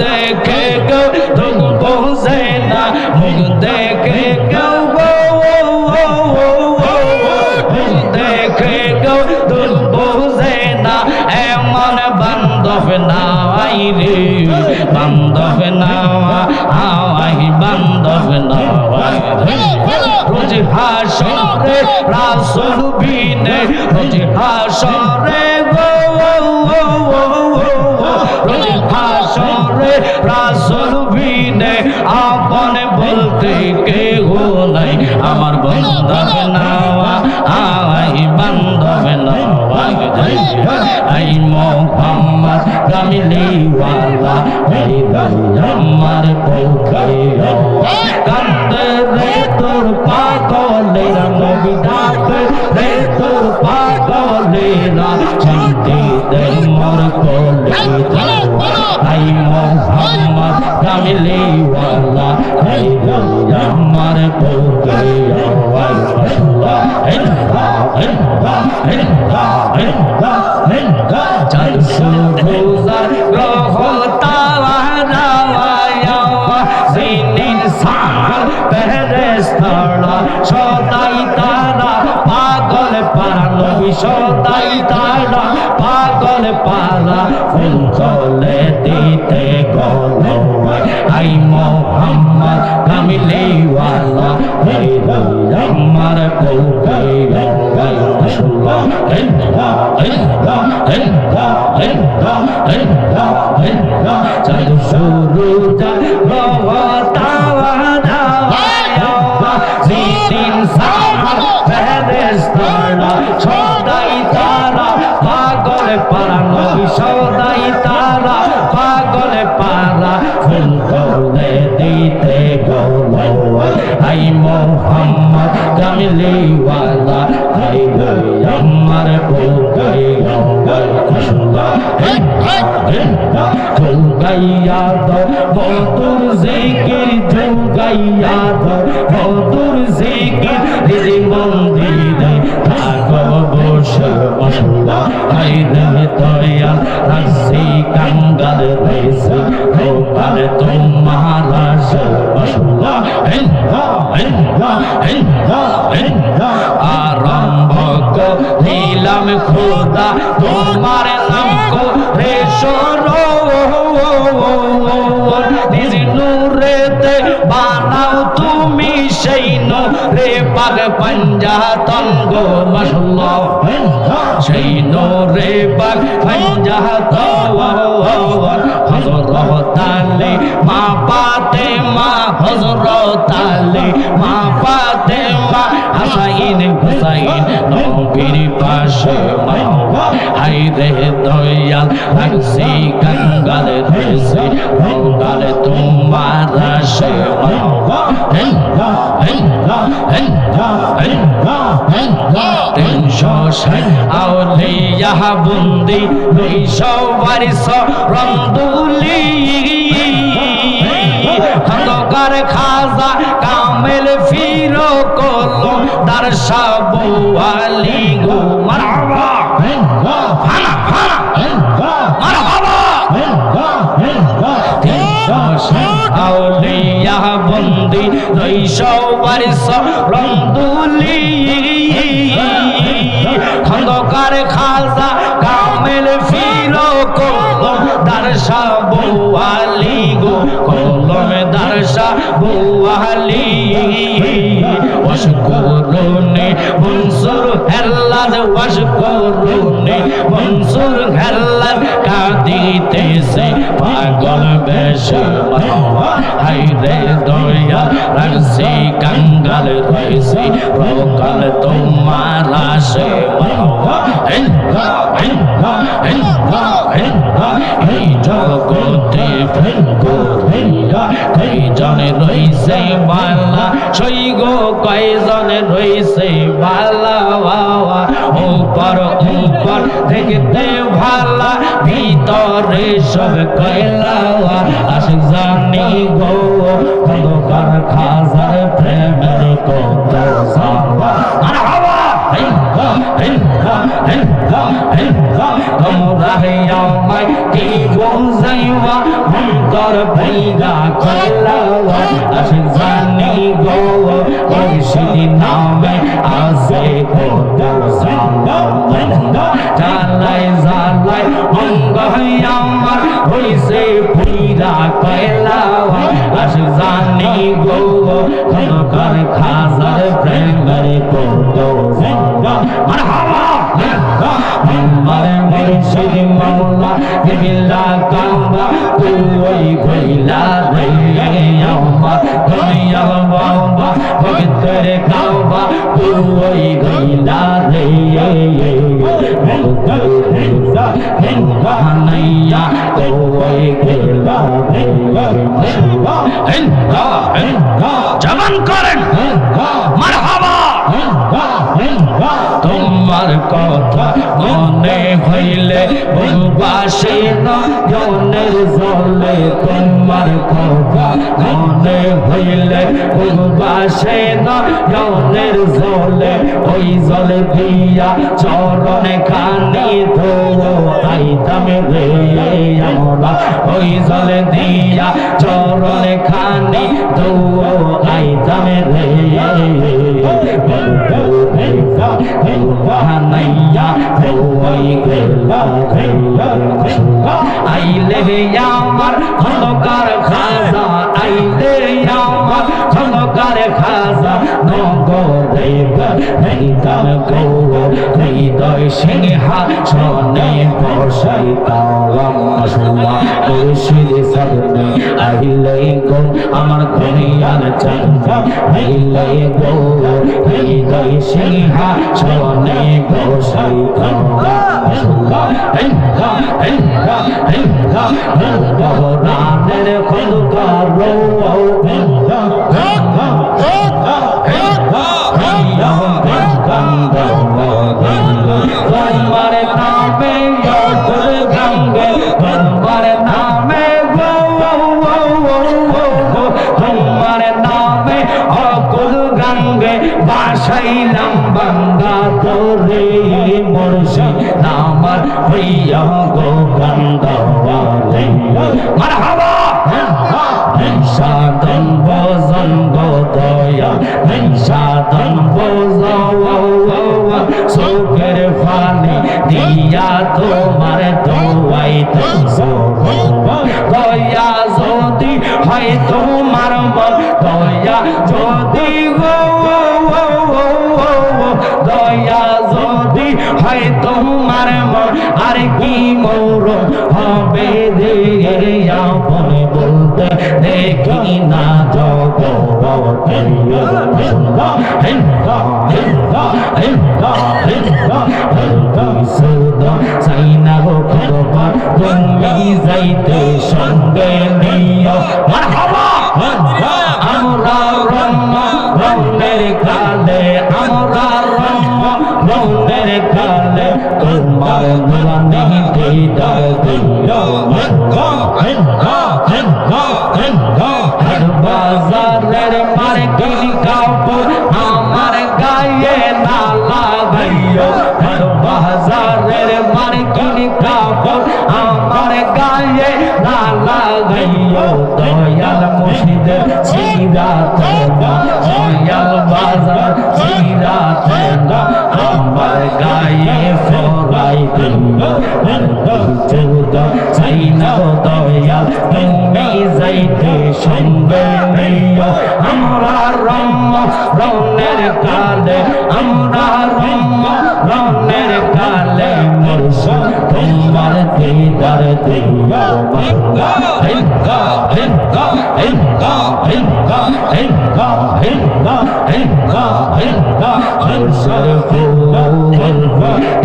দেখে কেউ দুঃখ বোঝে না, মুখ দেখে কেউ দেখে কেউ দুঃখ বোঝে না, এমন বান্ধব নাই রে, বান্ধব নাই, বান্ধব নাই। রোজ হাসরে রাসূল বিনে, রোজ হাসরে রোজ হাসরে রাসূল বিনে আপন বলতে কেউ নাই, আমার বান্ধব নাই, বান্ধব নাই। আই মোহাম্মদ কামলি ওয়ালা, এই আমার পক্ষে কান্দে রে তোর পাগলেরা, নবী ডাকে রে তোর পাগলেরা, শান্তি দে মোর কোলে। আই মোহাম্মদ কামলি ওয়ালা, এই আমার পক্ষে চল সুরুজার গ্রহ তারা জিনিন সাল ফেরেশতারা, সদাই তারা পাগল পারা, নবী সদাই তারা পাগল পারা, ফুল চলে দিতে গলো। আই মোহাম্মদ কামলি ওয়ালা, এই আমার পক্ষে চল সুরুজার গ্রহ তারা জিনিন সাল ফেরেশতারা, সদাই তারা পাগল পারা, নবী সদাই তারা পাগল পারা, ফুল তোলে দিতে গলো। আই মোহাম্মদ কামলি ওয়ালা, আই আমার পক্ষে জুগাইয়া দাও বদুর জিকির, জুগাইয়া দাও বদুর জিকির, দিদি মন্দিরে থাকো বসে মশলা, হাই রে দয়াল রাখছি কাঙ্গাল রয়েছে, গোপাল তোমার আসে মশলা। আরম্ভ করিলাম খোদা তোমার নাম করে সরো, নিজ নূরেতে বানাও তুমি সেই নূরে পাক পঞ্জাতন গো মাশাআল্লাহ, সেই নূরে পাক পঞ্জাতন। হযরত আলী মা ফাতেমা, হযরত আলী মা ফাতেমা, হাসাইন হুসাইন নবীর পাশে মা, হাই রে দয়াল রাখছি কাঙ্গাল রয়েছে, কাঙ্গাল তোমার আসে মা। 360 আউলিয়া বন্দি, 200 বারিশ রমদুলি, খন্দকার খাজা কামেল ফিরো কলম দার সাবু আলী গো মারহাবা, ফানা ফানা মারহাবা। 360 আউলিয়া বন্দি, 200 বারিশ রমদুলি, খন্দকার খাজা কামেল ফিরো কলম দার সাবু আলী গো, কলম দার সাবু আলী। ওয়াশকুরুনি মনসুর হেল্লাদ, ওয়াশকুরুনি মনসুর হেল্লাদ, কাঁদিতেছে পাগল বেশে মা, হাই রে দয়া রাখছি কাঙ্গাল রয়েছে, প্রকাল তোমার আসে মা। এই জগতে প্রেম করিয়া কয়জনে রইছে বালা, সই গো কয়জনে রইছে বালা, উপর উপর দেখতে ভালা, ভিতরে সব কয়লা, আশিক জানি গো খন্দকার খাজার প্রেমের কত সাওয়া। তোমরা তোমায় কি বুঝাইবা অন্তর ভাইগা কইলাওয়া আশিক জানি গো মুর্শিদ নামে আছে কত জালা জালাই জালাই অঙ্গ আমার হইছে পুরা কইলাওয়া আশিক জানি গো খনকার খাজার প্রেমের কত জালা মারহাবা আমার মুর্শিদ মাওলা দিলা কামা তুই কইলা রে আমার দুনিয়া বাবা ভক্তের কাবা তুই কইলা রে হানাইয়া তুই কইলা রে জবান করেন মারহাবা তোমার কথা মনে হইলে বাসে না জনের জলে তোমার কথা মনে হইলে বাসে না জনের জলে ওই জলে দিয়া চরণে খানি ধো আইতাম রে আমরা ওই জলে দিয়া চরণে খানি ধো আইতাম রে হানাইয়া ওই গেলা আইলে আমার খন্দকার খাজা আইলে আমার খন্দকার খাজা নগরে হইতাম গো হৃদয় সিংহা সনে বসাইতাম আসুয়া মুর্শিদ সামনে আইলে গো আমার দুনিয়ার চাঁদা আইলে গো হৃদয় সিংহা সনে বসাইতাম আসুয়া রানের খন্দকার তোমার নামে গঙ্গে তোমার নামে তোমার নামে অকুল গঙ্গে বাসাইলাম বাংলা তোরে মুর্শিদ আমার হইয়া গো গঙ্গাওয়ালে মারহাবা সাধন ভজন গো দয়া সাধন ভজন চোখের পানি দিয়া তোমার দোয়াই দয়া যদি হয় তোমার মন দয়া যদি গো দয়া যদি হয় তোমার মন আর কি মোর হবে রে আপন বলতে দেখি না জগতে চাইনা গো খবর তুমি যাইতে সঙ্গে নিও মারহাবা আমরা রমনের কালে আমরা রমনের কালে তোমার নুরানি দিদার দিও বাজারের মার্কিন কাপড় আমার গায়ে না লাগাইও বাজারের মার্কিন কাপড় আমার গায়ে না লাগাইও দয়াল মুর্শিদের সিরাতে দয়াল বাজার সিরাতে আমার গায়ে ফরাই দিও চাইনা দয়াল তুমি যাইতে সঙ্গে নিও আমরা রমনের কালে আমরা রমনের কালে মুর্শিদ তোমার দিদার দিও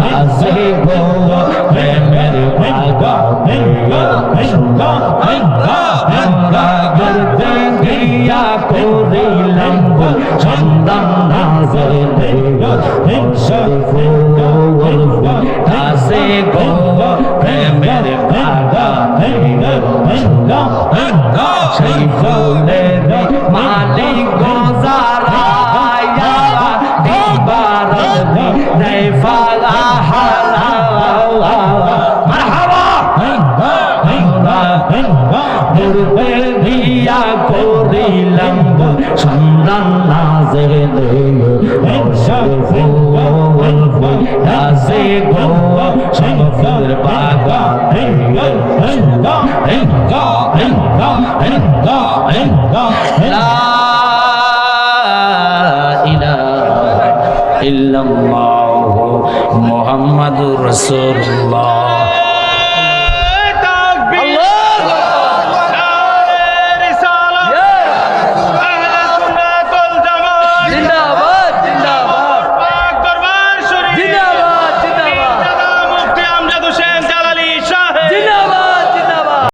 আসে গো প্রেমের ভাগা আমরা করতে গিয়া করিলাম চন্দন নাজরে আসে গো প্রেমের ভাগা সেই ফুলের মালিক গোজারা দিবার দেয় ফালা হালা মারহাবা দিয়া করিলাম সন্ধান না জেনে দাসে গো সমফুলের বাগানে লা ইলাহা ইল্লাল্লাহ মুহাম্মাদুর রাসূলুল্লাহ